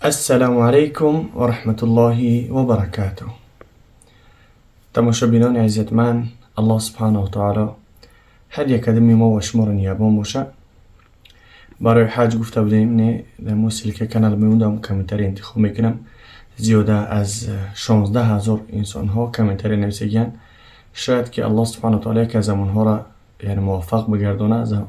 السلام علیکم و رحمت الله و برکاته. تماشابینان عزتمند، الله سبحانه و تعالی هر یک کدوم ما و شما رو نیابان باشه. برای حج گفته بودیم نه در موسیقی که کانال میوندم کامنتری انتخاب میکنم. زیاده از 16,000 انسان ها کامنتری نویسیدن. شاید که الله سبحانه و تعالی که زمان ها را یعنی موفق بگردونه،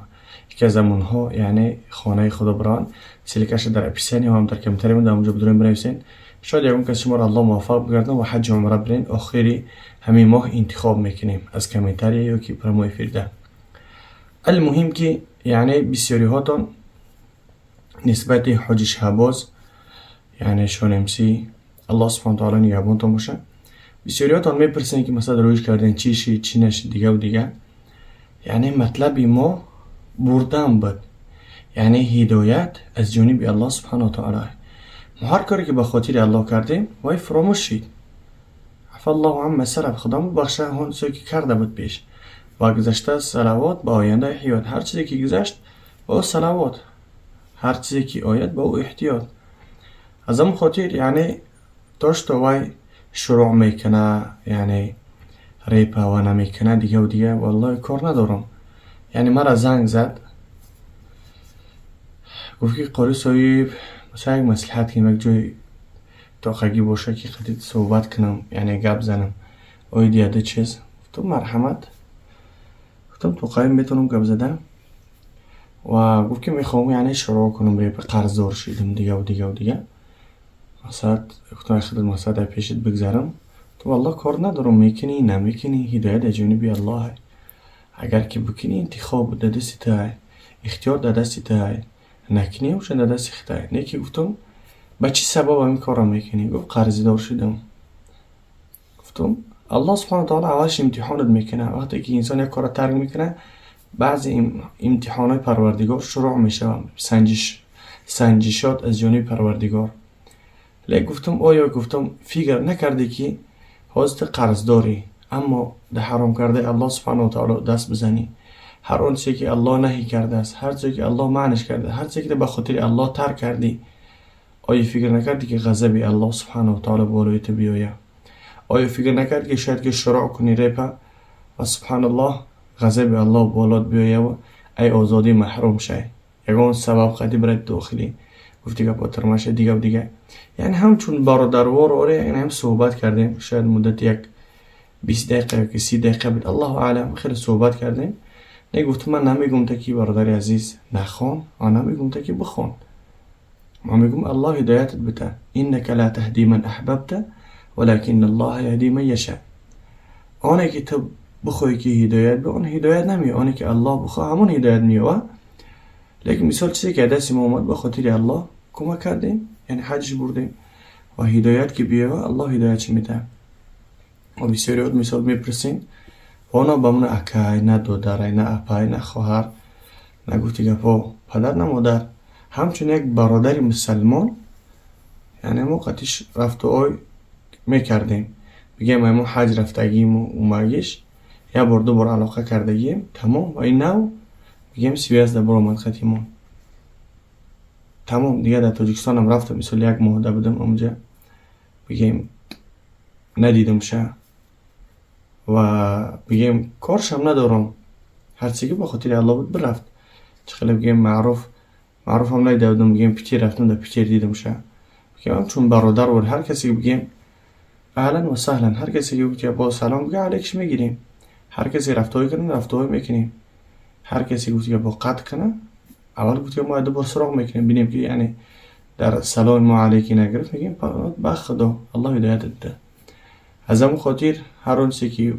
که زمان ها یعنی خانه خدا بران سلیکش در اپیسانی هم در کامنتری من اونجا بدون بنویسین. شاید یکم کسی شما را الله موفق بگردونه و حج و عمره برین. آخری همین ماه انتخاب میکنیم از کامنتری یا کی پرموی فرده. المهم که یعنی بسیاری هاتون نسبت حج شهباز یعنی شونمسی الله سبحانه و تعالی نیابانتون باشه. بسیاری هاتون میپرسین که مثلا رویش کردن چی شی چی نشد دیگه و دیگه. یعنی مطلب ما بردن بود، یعنی هدایت از جانب الله سبحانه و تعالی. ما هر کاری که به خاطر الله کردیم وای فراموش شید. عفا الله عما سلف، خدا بخشه اون چیزی که کرده بود پیش. با گذشته صلوات با آینده حیات. هر چیزی که گذشت با او صلوات، هر چیزی که آید با او احتیاط. از اون خاطر یعنی داشت وای شروع میکنه یعنی ریپه و نمیکنه دیگه و دیگه. والله کار ندارم. یعنی مرا زنگ زد گفت که قاری صاحب مثلا یک مصلحت که یک جای تاقگی باشه که خدید صحبت کنم یعنی گپ زنم. آید یاده چیز گفتم مرحمت. گفتم تو قایم میتونم گپ زدم و گفت که میخوام یعنی شروع کنم ریپ قرضدار شیدم دیگه و دیگه و دیگه. مثلا گفتم خدید مثلا در پیشت بگذارم. تو والله کار ندارم، میکنی نمیکنی هدایت جانبی الله. اگر که بکنی انتخاب در دست های، اختیار در دست های، نکنی اوشن در دست خدای. نیکی گفتم با چی سبب این کار را میکنی؟ گفت قرضدار شدم. گفتم الله سبحانه و تعالی اولش امتحانت میکنه. وقتی که انسان یک کار ترک میکنه بعضی امتحانات پروردگار شروع میشه، سنجشات از جانب پروردگار. لیک گفتم آیا گفتم فکر نکردی که حاضر قرضداری اما در حرام کرده الله سبحانه و تعالی دست بزنی؟ هر اون چیزی که الله نهی کرده است، هر چیزی که الله معنیش کرده، هر چیزی که به خاطر الله ترک کردی، آیا فکر نکردی که غضب الله سبحانه و تعالی بالای تو بیاید؟ آیا فکر نکردی که شاید که شروع کنی ریپا و سبحان الله غضب الله بالات بیاید و ای آزادی محروم شی؟ یگان سبب قدی برای داخلی گفتی که با ترمش دیگه و دیگه. یعنی همچون برادروار آره یعنی هم صحبت کردیم شاید مدت یک 20 دقیقه یا 30 دقیقه بود الله اعلم خیلی صحبت کردیم. نگفتم من نمیگم تا که برادر عزیز نخوان و نمیگم تا که بخوان. ما میگم الله هدایتت بده. انک لا تهدی من احببت ولكن الله یهدی من یشاء. آنی که تو بخوای که هدایت به اون هدایت نمیاد، آنی که الله بخواه همون هدایت میاد. لیکن مثال چیزی که دست ما اومد به خاطر الله کمک کردیم یعنی حجش بردیم و هدایت که بیاد الله هدایت میده. و بسیاری مثال میپرسین و اونا با من اکای نه دودرای نه اپای نه خواهر نه گفتی که پدر نه مادر، همچون یک برادر مسلمان یعنی ما قطیش رفت و آی میکردیم. بگیم ما حج رفتگیم و اومگیش یا بار دو بار علاقه کردگیم تمام و این نو بگیم 13 برامد ختیمون تمام دیگه. در تاجیکستان هم رفتم مثال یک ماه بودم اونجا بگیم ندیدم شه و بگیم کارشم ندارم. هر چیزی به خاطر الله بود برفت. چخیلی بگیم معروف هم ندیده بودم بگیم پیچی رفتم در پیچی دیدم شه. بگیم چون برادر بود هر کسی که بگیم اهلا و سهلا، هر کسی که بگیم با سلام بگیم علیکش میگیریم. هر کسی رفتاری کنیم رفتاری میکنیم. هر کسی گفتی که با قطع کنه اول گفتی که ما دوباره سراغ میکنیم بینیم که یعنی در سلام ما علیکی نگرفت میگیم با خدا الله هدایت بده. از همون خاطر هر اون چیزی که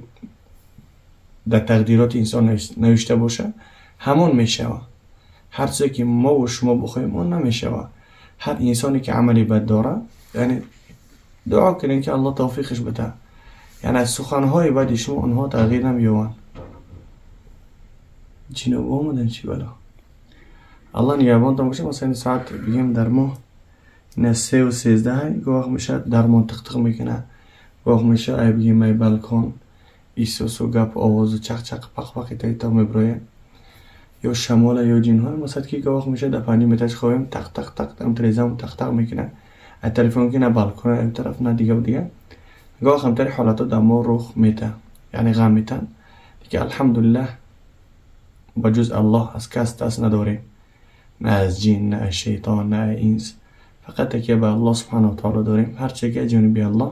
در تقدیرات انسان نوشته باشه همون میشه. هر چیزی که ما و شما بخوایم اون نمیشه. هر انسانی که عملی بد داره یعنی دعا کنین که الله توفیقش بده. یعنی از سخنهای بد شما اونها تغییر نمیوان. جنوب آمدن چی بلا الله نیابانتون باشه. مثلا ساعت بگیم در ماه نه 3 و 13 گواه میشه درمان تق میکنه. گواه میشه ای بگیم ای بلکن ایسوس و گپ آواز و چق چق پق پقی تایتا میبروین یا شمال یا جنهای مثلا که گواه میشه در پنی میتش خواهیم تق تق تق دم تریزم تق تق میکنه از تلفن که نه بالکن این طرف نه دیگه و دیگه گاه کمتری حالات در ما رخ میده، یعنی غم میتن دیگه. الحمدلله با جز الله از کس دست نداریم، نه از جین، نه از شیطان، نه از انس، فقط تکیه به الله سبحانه و تعالی داریم. هرچه که جانبی الله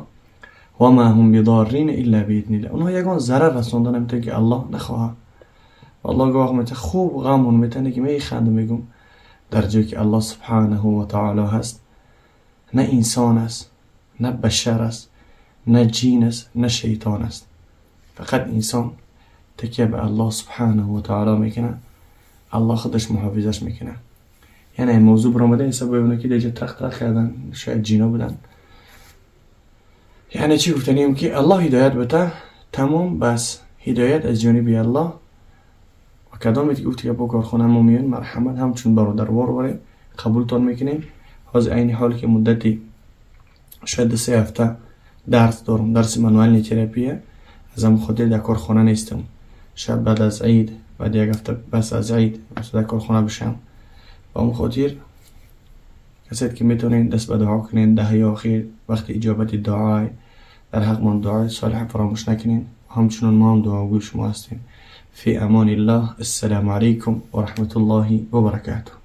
و ما هم بضارین الا باذن الله، اونها یگان ضرر رسوندن نمیتونه که الله نخواه. والله گاه میته خوب غمون میتونه که میخند میگم در جایی که الله سبحانه و تعالی هست، نه انسان است، نه بشر است، نه جین است، نه شیطان است. فقط انسان تکیه به الله سبحانه و تعالی میکنه، الله خودش محافظش میکنه. یعنی این موضوع برامده این سبب اونه که دیگه تخت کردن، شاید جینا بودن. یعنی چی گفتنیم که الله هدایت بده تمام، بس هدایت از جانبی الله. و کدامی که گفتی که با کارخانه ما میان مرحمت همچون برادروار واره قبولتان میکنیم. از این حال که مدتی شاید 3 هفته درس دارم، درس منوال تراپیه، از هم خودی در کارخانه نیستم. شاید بعد از عید، بعد 1 هفته بس از عید در کارخانه بشم. با اون خاطر کسی که میتونین دست به دعا کنین، دهه آخر وقت اجابت دعای در حق من دعای صالح فراموش نکنین. همچنان ما هم دعاگوی شما هستیم. فی امان الله. السلام علیکم و رحمت الله و برکاته.